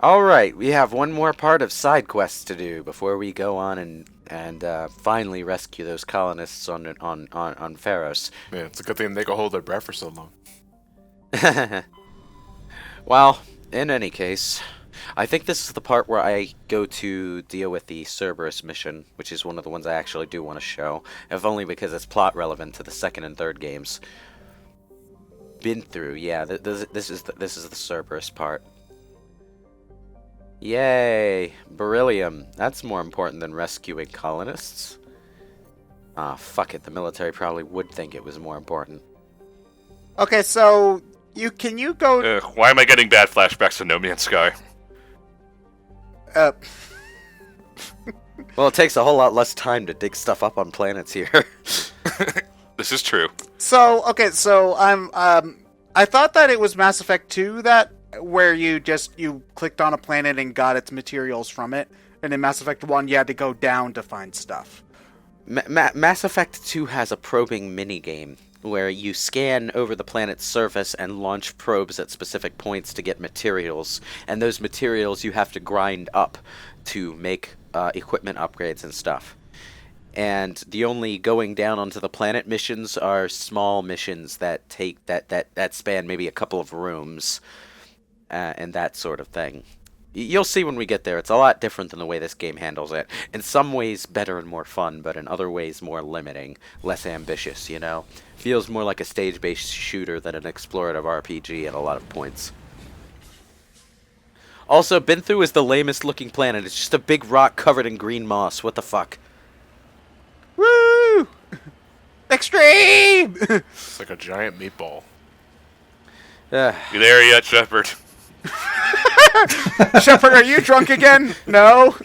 Alright, we have one more part of side quests to do before we go on and finally rescue those colonists on Pharos. Man, it's a good thing they can hold their breath for so long. Well, in any case, I think this is the part where I go to deal with the Cerberus mission, which is one of the ones I actually do want to show, if only because it's plot relevant to the second and third games. Been through, yeah. This is the Cerberus part. Yay! Beryllium. That's more important than rescuing colonists. Ah, fuck it. The military probably would think it was more important. Okay, so can you go? Why am I getting bad flashbacks to No Man's Sky? Well, it takes a whole lot less time to dig stuff up on planets here. This is true. So I thought that it was Mass Effect 2 that where you clicked on a planet and got its materials from it, and in Mass Effect 1 you had to go down to find stuff. Mass Effect 2 has a probing minigame where you scan over the planet's surface and launch probes at specific points to get materials, and those materials you have to grind up to make equipment upgrades and stuff. And the only going down onto the planet missions are small missions that take that span maybe a couple of rooms, and that sort of thing. You'll see when we get there. It's a lot different than the way this game handles it. In some ways better and more fun, but in other ways more limiting, less ambitious, you know? Feels more like a stage-based shooter than an explorative RPG at a lot of points. Also, Benthu is the lamest looking planet. It's just a big rock covered in green moss. What the fuck? Woo! Extreme! It's like a giant meatball. You there yet, Shepard? Shepard, are you drunk again? No?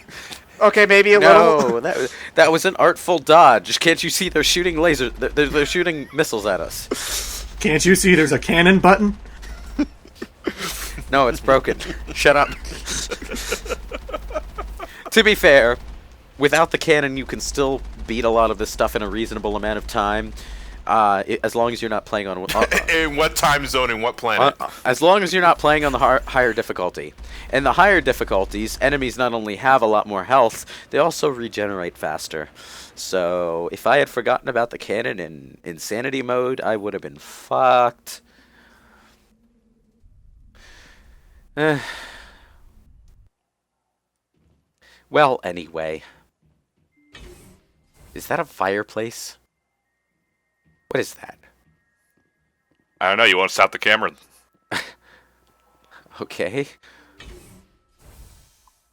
Okay, maybe a little. No, that was an artful dodge. Can't you see they're shooting lasers? They're shooting missiles at us. Can't you see there's a cannon button? No, it's broken. Shut up. To be fair, without the cannon, you can still beat a lot of this stuff in a reasonable amount of time. As long as you're not playing on... In what time zone and what planet? As long as you're not playing on the higher difficulty. In the higher difficulties, enemies not only have a lot more health, they also regenerate faster. So, if I had forgotten about the cannon in insanity mode, I would have been fucked. Well, anyway. Is that a fireplace? What is that? I don't know. You want to stop the camera? Okay.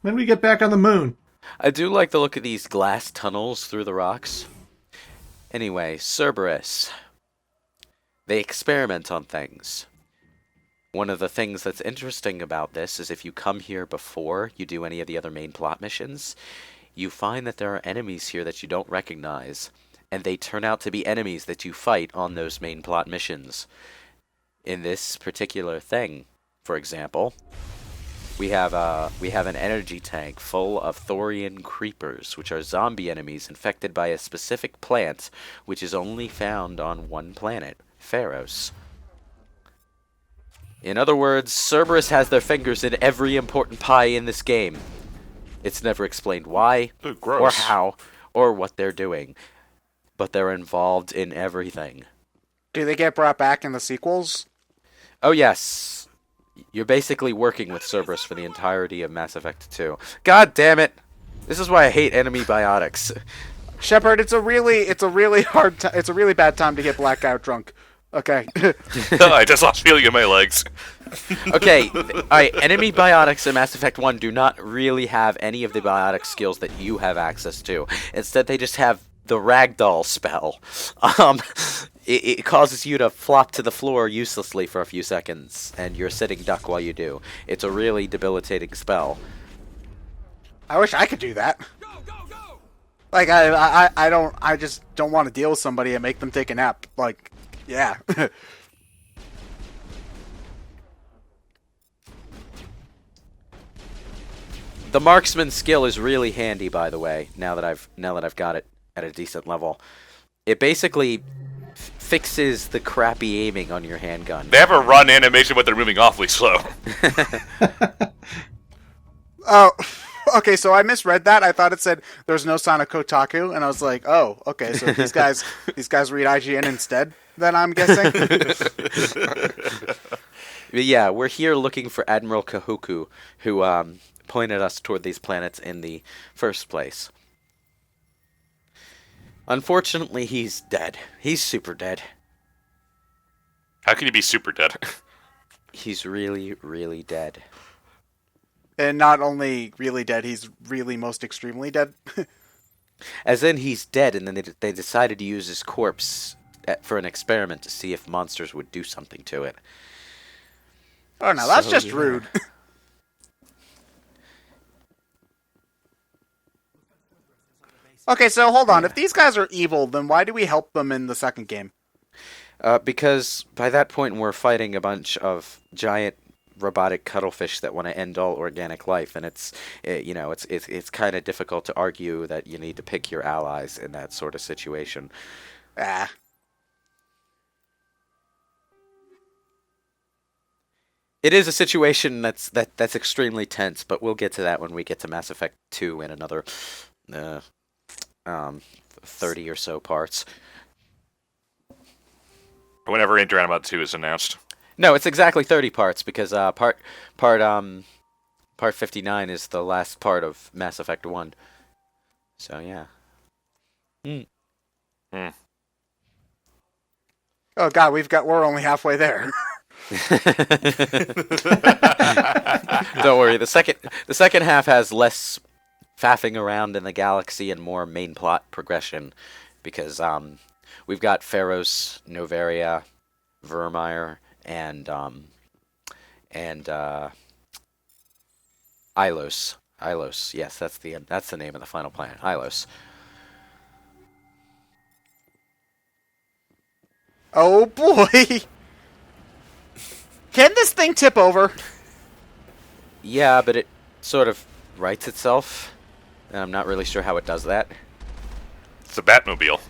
When we get back on the moon. I do like the look of these glass tunnels through the rocks. Anyway, Cerberus. They experiment on things. One of the things that's interesting about this is if you come here before you do any of the other main plot missions, you find that there are enemies here that you don't recognize, and they turn out to be enemies that you fight on those main plot missions. In this particular thing, for example, we have an energy tank full of Thorian creepers, which are zombie enemies infected by a specific plant, which is only found on one planet, Pharos. In other words, Cerberus has their fingers in every important pie in this game. It's never explained why, or how, or what they're doing. But they're involved in everything. Do they get brought back in the sequels? Oh, yes. You're basically working with Cerberus for the entirety of Mass Effect 2. God damn it! This is why I hate enemy biotics. Shepard, it's a really bad time to get blackout drunk. Okay. I just lost feeling in my legs. Okay, alright, enemy biotics in Mass Effect 1 do not really have any of the biotic skills that you have access to. Instead, they just have the ragdoll spell. It causes you to flop to the floor uselessly for a few seconds, and you're sitting duck while you do. It's a really debilitating spell. I wish I could do that. Like, I just don't want to deal with somebody and make them take a nap. Like, yeah. The marksman skill is really handy, by the way, now that I've got it at a decent level. It basically fixes the crappy aiming on your handgun. They have a run animation, but they're moving awfully slow. Oh, okay. So I misread that. I thought it said there's no sign of Kotaku, and I was like, oh, okay. So these guys read IGN instead. Then I'm guessing. Yeah, we're here looking for Admiral Kahoku, who pointed us toward these planets in the first place. Unfortunately, he's dead. He's super dead. How can you be super dead? He's really, really dead. And not only really dead, he's really most extremely dead. As in, he's dead, and then they decided to use his corpse for an experiment to see if monsters would do something to it. Oh no, that's So, just yeah. rude. Okay, so hold on. If these guys are evil, then why do we help them in the second game? Because by that point we're fighting a bunch of giant robotic cuttlefish that want to end all organic life, and it's kind of difficult to argue that you need to pick your allies in that sort of situation. Ah. It is a situation that's extremely tense, but we'll get to that when we get to Mass Effect 2 in another 30 or so parts. Whenever Andromeda 2 is announced. No, it's exactly 30 parts because part 59 is the last part of Mass Effect 1. So yeah. Oh god, we're only halfway there. Don't worry. The second half has less faffing around in the galaxy and more main plot progression, because we've got Pharos, Novaria, Vermeer, and Ilos. Ilos. Yes, that's the name of the final planet. Ilos. Oh boy. Can this thing tip over? Yeah, but it sort of rights itself, and I'm not really sure how it does that. It's a Batmobile.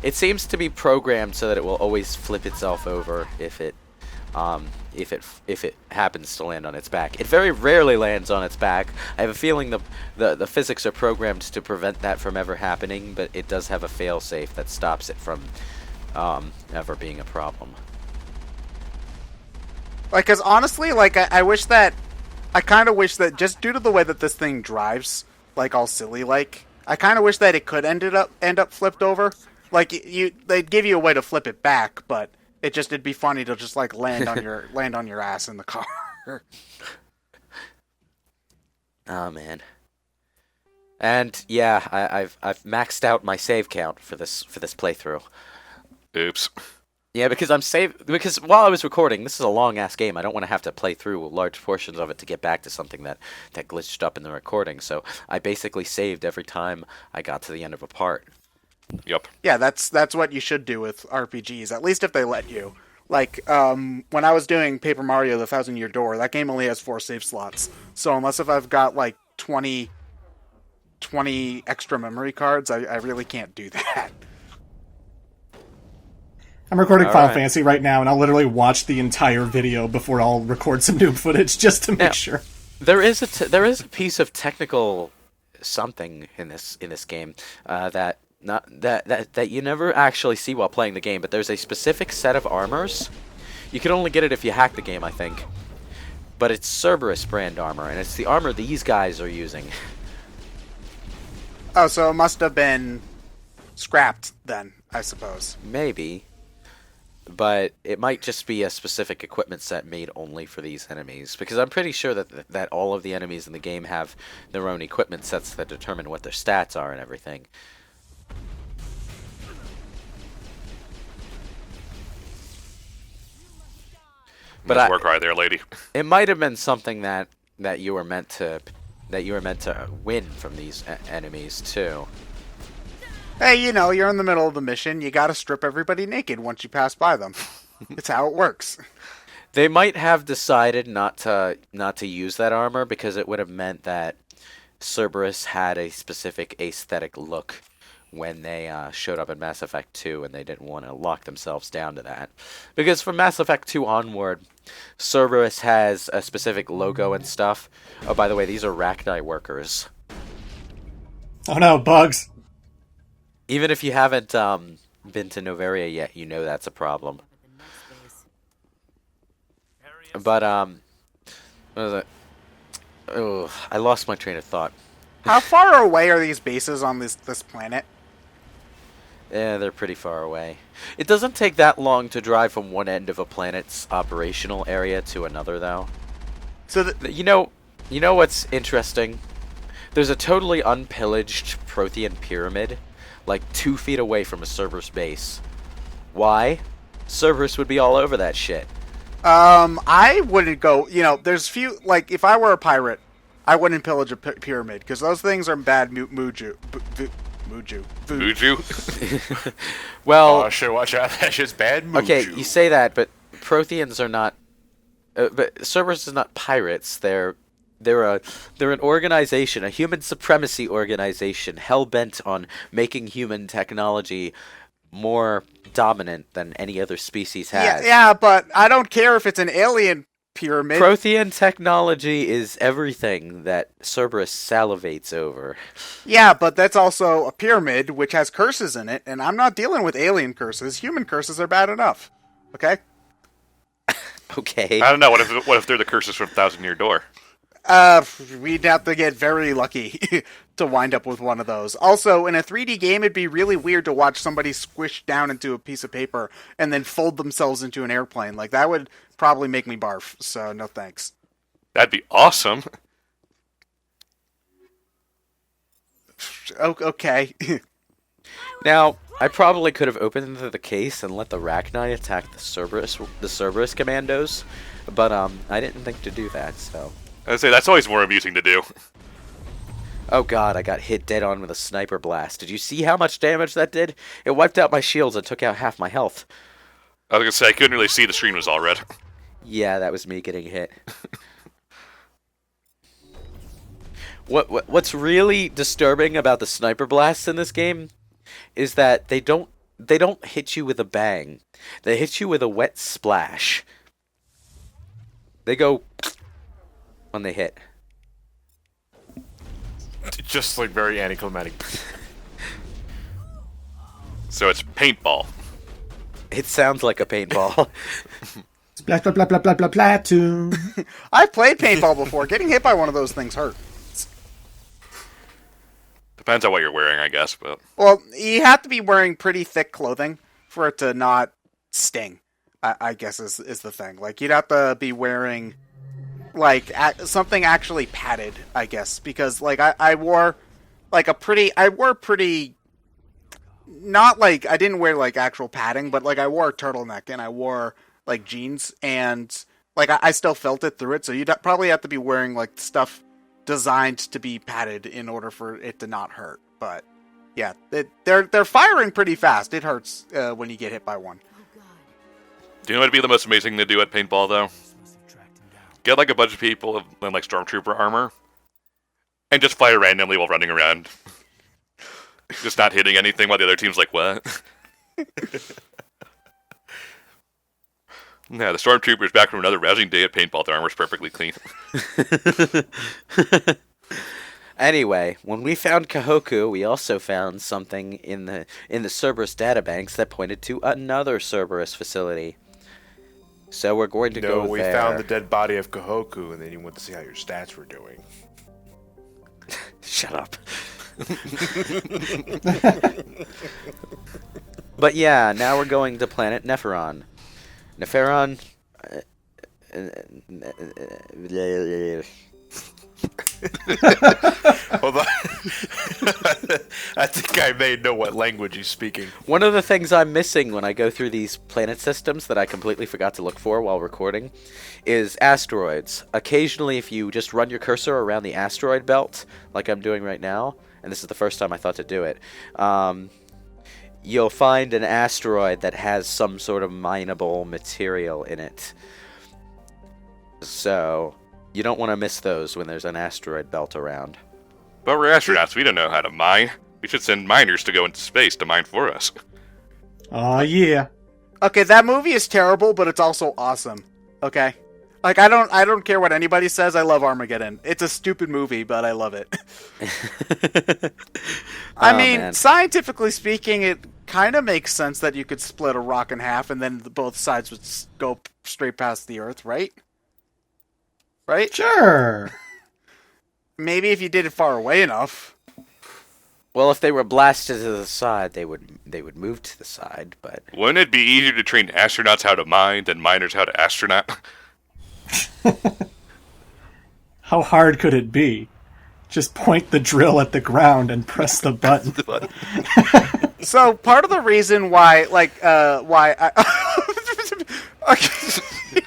It seems to be programmed so that it will always flip itself over if it happens to land on its back. It very rarely lands on its back. I have a feeling the physics are programmed to prevent that from ever happening, but it does have a failsafe that stops it from ever being a problem. Like, cause honestly, like I kind of wish that just due to the way that this thing drives, like all silly, like I kind of wish that it could end up flipped over. Like they'd give you a way to flip it back, but it'd be funny to just like land on your ass in the car. Oh man. And yeah, I've maxed out my save count for this playthrough. Oops. Yeah, because while I was recording, this is a long ass game. I don't want to have to play through large portions of it to get back to something that glitched up in the recording. So I basically saved every time I got to the end of a part. Yep. Yeah, that's what you should do with RPGs, at least if they let you. Like, when I was doing Paper Mario: The Thousand Year Door, that game only has 4 save slots. So unless if I've got like 20 extra memory cards, I really can't do that. I'm recording All Final right. Fantasy right now, and I'll literally watch the entire video before I'll record some noob footage just to make Now, sure. There is a piece of technical something in this game that you never actually see while playing the game, but there's a specific set of armors. You can only get it if you hack the game, I think. But it's Cerberus brand armor, and it's the armor these guys are using. Oh, so it must have been scrapped then, I suppose. Maybe. But it might just be a specific equipment set made only for these enemies, because I'm pretty sure that all of the enemies in the game have their own equipment sets that determine what their stats are and everything. But Nice work right there, lady. it might have been something that you were meant to win from these enemies too. Hey, you're in the middle of the mission. You gotta strip everybody naked once you pass by them. It's how it works. They might have decided not to use that armor because it would have meant that Cerberus had a specific aesthetic look when they showed up in Mass Effect 2, and they didn't want to lock themselves down to that. Because from Mass Effect 2 onward, Cerberus has a specific logo and stuff. Oh, by the way, these are Rachni workers. Oh no, bugs. Even if you haven't been to Novaria yet, you know that's a problem. But what was it? Oh, I lost my train of thought. How far away are these bases on this planet? Yeah, they're pretty far away. It doesn't take that long to drive from one end of a planet's operational area to another, though. So You know what's interesting? There's a totally unpillaged Prothean pyramid, like 2 feet away from a Cerberus base. Why? Cerberus would be all over that shit. I wouldn't go. There's few. Like, if I were a pirate, I wouldn't pillage a pyramid because those things are bad muju. Muju? Well, Oh, sure, watch out. That's just bad mood. okay, you say that, but Protheans are not. But Cerberus is not pirates. They're an organization, a human supremacy organization, hell bent on making human technology more dominant than any other species has. Yeah, but I don't care if it's an alien pyramid. Prothean technology is everything that Cerberus salivates over. Yeah, but that's also a pyramid which has curses in it, and I'm not dealing with alien curses. Human curses are bad enough. Okay? Okay. I don't know. What if they're the curses from Thousand Year Door? We'd have to get very lucky to wind up with one of those. Also, in a 3D game, it'd be really weird to watch somebody squish down into a piece of paper and then fold themselves into an airplane. Like, that would probably make me barf, so no thanks. That'd be awesome. Okay. Now, I probably could have opened the case and let the Rachni attack the Cerberus commandos, but I didn't think to do that, so... I'd say that's always more amusing to do. Oh god, I got hit dead on with a sniper blast. Did you see how much damage that did? It wiped out my shields and took out half my health. I was gonna say I couldn't really see, the screen was all red. Yeah, that was me getting hit. What's really disturbing about the sniper blasts in this game is that they don't hit you with a bang. They hit you with a wet splash. They go when they hit. Just like very anticlimactic. So it's paintball. It sounds like a paintball. Splash, blah, blah, blah, blah, blah, platoon. I've played paintball before. Getting hit by one of those things hurt. Depends on what you're wearing, I guess. But Well, you have to be wearing pretty thick clothing for it to not sting, I guess is the thing. Like, you'd have to be wearing... like something actually padded, I guess, because like I wore pretty not like I didn't wear like actual padding, but like I wore a turtleneck and I wore like jeans, and like I still felt it through it. So you'd probably have to be wearing like stuff designed to be padded in order for it to not hurt. But yeah, they're firing pretty fast. It hurts when you get hit by one. do you know what would be the most amazing to do at paintball, though? Get like a bunch of people in like stormtrooper armor, and just fire randomly while running around. Just not hitting anything while the other team's like, what? Yeah, the stormtrooper's back from another rousing day at paintball. Their armor's perfectly clean. Anyway, when we found Kahoku, we also found something in the Cerberus databanks that pointed to another Cerberus facility. So we're going to go No, we there. found the dead body of Kahoku, and then you went to see how your stats were doing. Shut up. But yeah, now we're going to planet Nepheron. Nepheron... Hold on. I think I may know what language he's speaking. One of the things I'm missing when I go through these planet systems that I completely forgot to look for while recording is asteroids. Occasionally, if you just run your cursor around the asteroid belt, like I'm doing right now, and this is the first time I thought to do it, you'll find an asteroid that has some sort of mineable material in it. So, you don't want to miss those when there's an asteroid belt around. But we're astronauts. We don't know how to mine. We should send miners to go into space to mine for us. Aw, yeah. Okay, that movie is terrible, but it's also awesome. Okay? Like, I don't care what anybody says, I love Armageddon. It's a stupid movie, but I love it. I mean, man. scientifically speaking, it kind of makes sense that you could split a rock in half and then both sides would go straight past the Earth, right? Right? Sure. Maybe if you did it far away enough. Well, if they were blasted to the side, they would move to the side, but... Wouldn't it be easier to train astronauts how to mine than miners how to astronaut? How hard could it be? Just point the drill at the ground and press the button. So, part of the reason why, why I...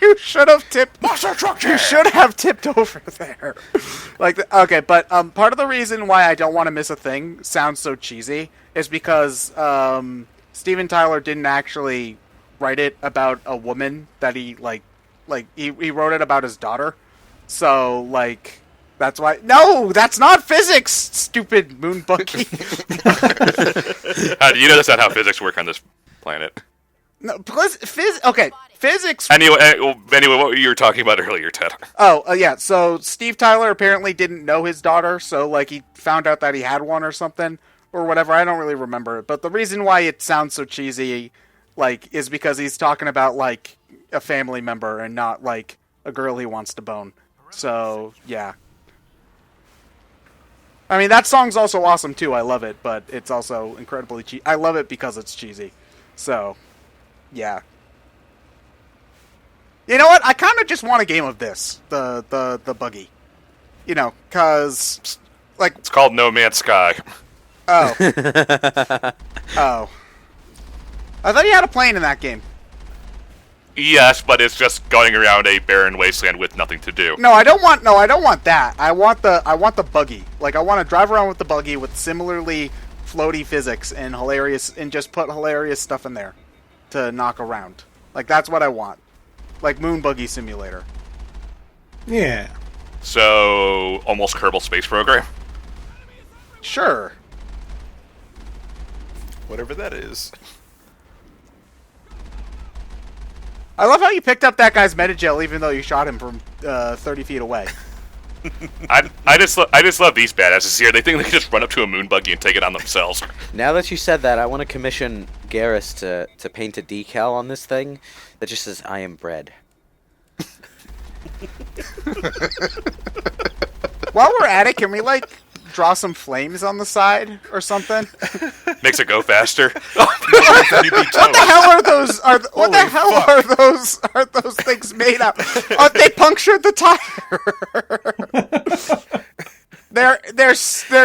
You should have tipped... You should have tipped over there. Okay, but part of the reason why I don't want to miss a thing sounds so cheesy is because Steven Tyler didn't actually write it about a woman that he, he wrote it about his daughter. So, that's why... No! That's not physics, stupid moon buggy! How do you know that's not how physics work on this planet? No, plus, okay, physics... Anyway, what you were talking about earlier, Ted. Oh, yeah, so Steve Tyler apparently didn't know his daughter, so, he found out that he had one or something, or whatever, I don't really remember it. But the reason why it sounds so cheesy, is because he's talking about, a family member and not, a girl he wants to bone. So, yeah. I mean, that song's also awesome, too, I love it, but it's also incredibly cheesy. I love it because it's cheesy. So, yeah. You know what? I kind of just want a game of this, the buggy. Cause It's called No Man's Sky. Oh. Oh. I thought you had a plane in that game. Yes, but it's just going around a barren wasteland with nothing to do. No, I don't want that. I want the buggy. I want to drive around with the buggy with similarly floaty physics and just put hilarious stuff in there to knock around. That's what I want. Moon buggy simulator. Yeah. So, almost Kerbal Space Program? Sure. Whatever that is. I love how you picked up that guy's metagel even though you shot him from 30 feet away. I just love these badasses here. They think they can just run up to a moon buggy and take it on themselves. Now that you said that, I want to commission Garrus to paint a decal on this thing that just says, I am bread. While we're at it, can we, draw some flames on the side or something? Makes it go faster. What the hell are those? What the hell are those things made out? They punctured the tire. They're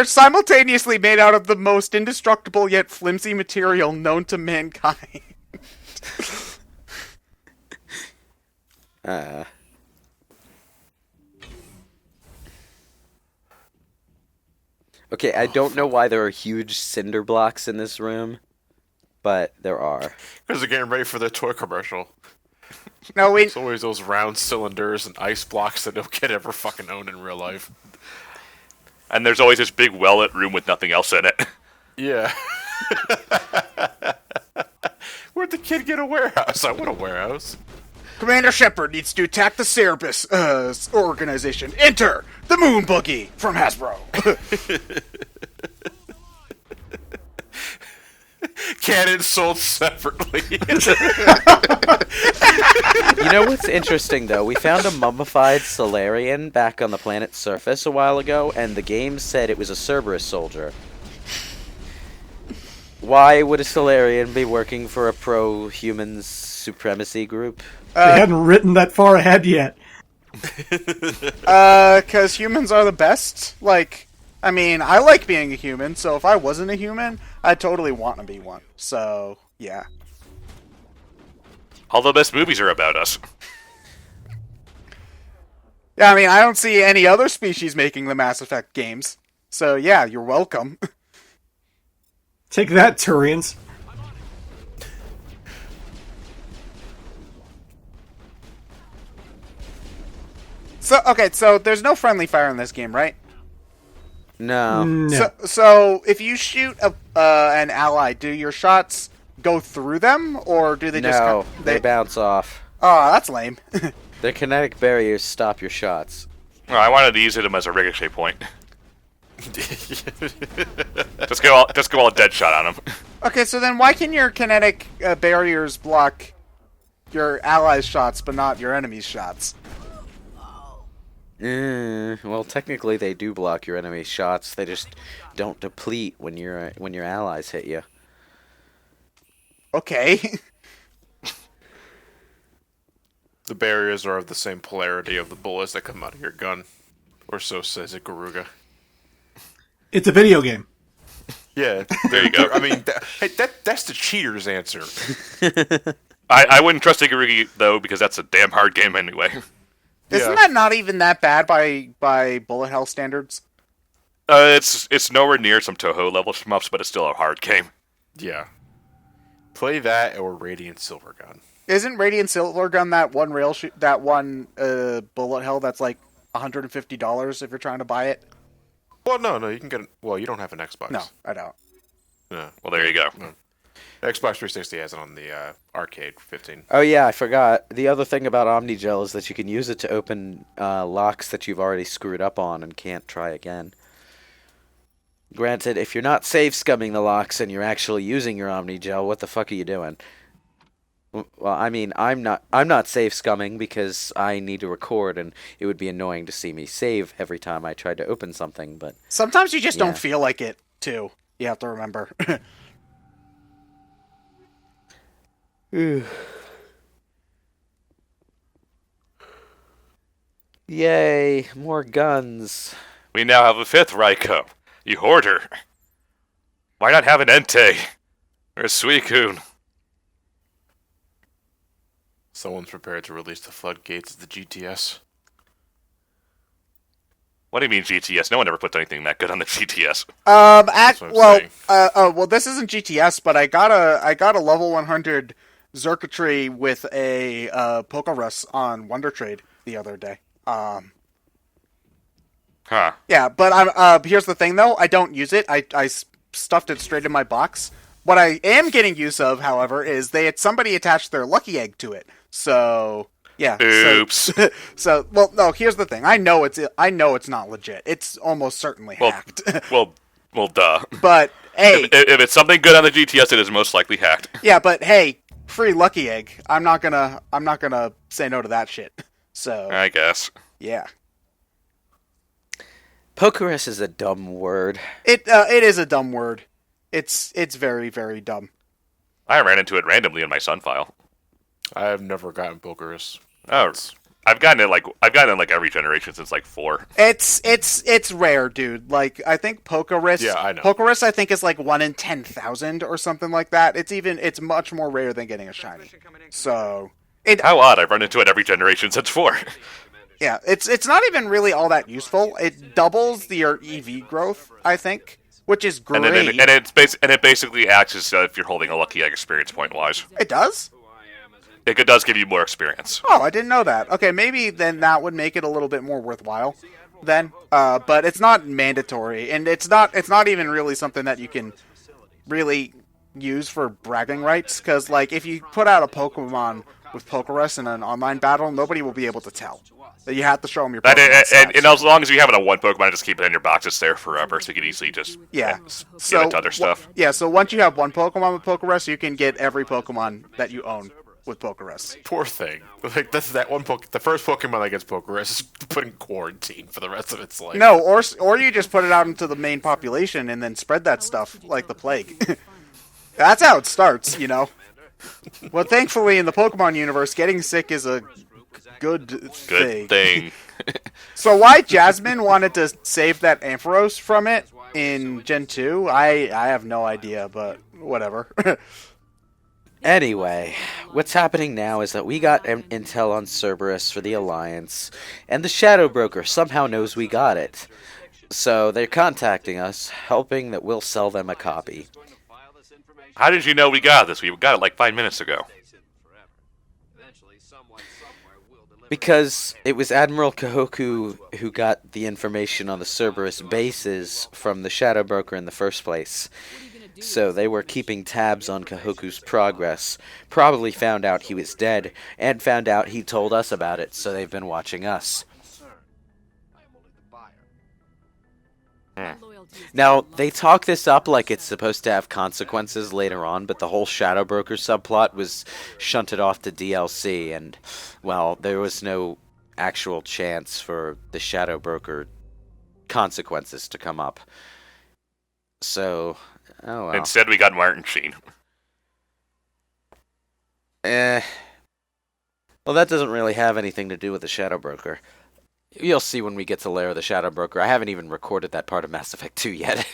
simultaneously made out of the most indestructible yet flimsy material known to mankind. Okay, I don't know why there are huge cinder blocks in this room, but there are. Because they're getting ready for the toy commercial. No, It's always those round cylinders and ice blocks that no kid ever fucking owned in real life. And there's always this big well-lit room with nothing else in it. Yeah. Where'd the kid get a warehouse? I want a warehouse. Commander Shepard needs to attack the Cerberus organization. Enter the Moon Buggy from Hasbro. Cannon sold separately. You know what's interesting, though? We found a mummified Solarian back on the planet's surface a while ago, and the game said it was a Cerberus soldier. Why would a Solarian be working for a pro-humans supremacy group? They hadn't written that far ahead yet. Because humans are the best. I mean, I like being a human, so if I wasn't a human, I'd totally want to be one. So, yeah. All the best movies are about us. Yeah, I mean, I don't see any other species making the Mass Effect games. So, yeah, you're welcome. Take that, Turians. So there's no friendly fire in this game, right? No. No. So if you shoot an ally, do your shots go through them, or do they just... No, they bounce off. Oh, that's lame. Their kinetic barriers stop your shots. Well, I wanted to use them as a ricochet point. Just go all dead shot on them. Okay, so then why can your kinetic barriers block your allies' shots, but not your enemies' shots? Well, technically they do block your enemy's shots. They just don't deplete when your allies hit you. Okay. The barriers are of the same polarity of the bullets that come out of your gun. Or so says it, Garuga. It's a video game. Yeah, There you go. I mean, that's the cheater's answer. I wouldn't trust Ikarugi, though, because that's a damn hard game anyway. Isn't that not even that bad by bullet hell standards? It's nowhere near some Toho level shmups, but it's still a hard game. Yeah. Play that or Radiant Silvergun. Isn't Radiant Silvergun that one bullet hell that's like $150 if you're trying to buy it? Well, no, you can get it. Well, you don't have an Xbox. No, I don't. Yeah. Well, there you go. No. Xbox 360 has it on the arcade 15. Oh yeah, I forgot. The other thing about Omnigel is that you can use it to open locks that you've already screwed up on and can't try again. Granted, if you're not save scumming the locks and you're actually using your Omnigel, what the fuck are you doing? Well, I mean, I'm not save scumming because I need to record, and it would be annoying to see me save every time I tried to open something. But Sometimes you just Yeah. don't feel like it, too. You have to remember. Yay, more guns. We now have a fifth Raiko. You hoarder. Why not have an Entei? Or a Suicune? Someone's prepared to release the floodgates of the GTS. What do you mean GTS? No one ever puts anything that good on the GTS. what I'm saying. Well, this isn't GTS, but I got a level 100 Zerkatree with a Pokerus on Wonder Trade the other day. Huh. Yeah, but here's the thing though, I don't use it. I stuffed it straight in my box. What I am getting use of, however, is somebody attached their lucky egg to it. So yeah. Oops. So well, no. Here's the thing. I know it's not legit. It's almost certainly hacked. well, duh. But hey, If it's something good on the GTS, it is most likely hacked. yeah. But hey, free lucky egg. I'm not gonna say no to that shit. So I guess. yeah. Pokerus is a dumb word. It is a dumb word. It's very, very dumb. I ran into it randomly in my Sun file. I have never gotten Pokerus. Oh, I've gotten it like every generation since like 4. It's rare, dude. Like I think Pokerus. Yeah, I know. Pokerus, I think is like 1 in 10,000 or something like that. It's much more rare than getting a shiny. So How odd! I've run into it every generation since 4. yeah, it's not even really all that useful. It doubles your EV growth, I think, which is great. And it basically acts as if you're holding a lucky egg experience point wise. It does? It does give you more experience. Oh, I didn't know that. Okay, maybe then that would make it a little bit more worthwhile. Then, but it's not mandatory, and it's not even really something that you can really use for bragging rights. Because like, if you put out a Pokemon with Pokerus in an online battle, nobody will be able to tell. You have to show them your Pokemon And stats. as long as you have it on one Pokemon, just keep it in your box. It's there forever, so you can easily just Yeah. give it to other stuff. Yeah, so once you have one Pokemon with Pokerus, you can get every Pokemon that you own with Pokerus. Poor thing. Like this is that one the first Pokemon that gets Pokerus is put in quarantine for the rest of its life. No, or you just put it out into the main population and then spread that stuff like the plague. That's how it starts, you know. Well, thankfully in the Pokemon universe, getting sick is a good thing. So why Jasmine wanted to save that Ampharos from it in Gen 2, I have no idea, but whatever. Anyway, what's happening now is that we got intel on Cerberus for the Alliance, and the Shadow Broker somehow knows we got it. So they're contacting us, hoping that we'll sell them a copy. How did you know we got this? We got it like 5 minutes ago. Because it was Admiral Kahoku who got the information on the Cerberus bases from the Shadow Broker in the first place. So they were keeping tabs on Kahoku's progress, probably found out he was dead, and found out he told us about it, so they've been watching us. Now, they talk this up like it's supposed to have consequences later on, but the whole Shadow Broker subplot was shunted off to DLC, and, well, there was no actual chance for the Shadow Broker consequences to come up. So, oh well. Instead, we got Martin Sheen. Well, that doesn't really have anything to do with the Shadow Broker. You'll see when we get to Lair of the Shadow Broker. I haven't even recorded that part of Mass Effect 2 yet.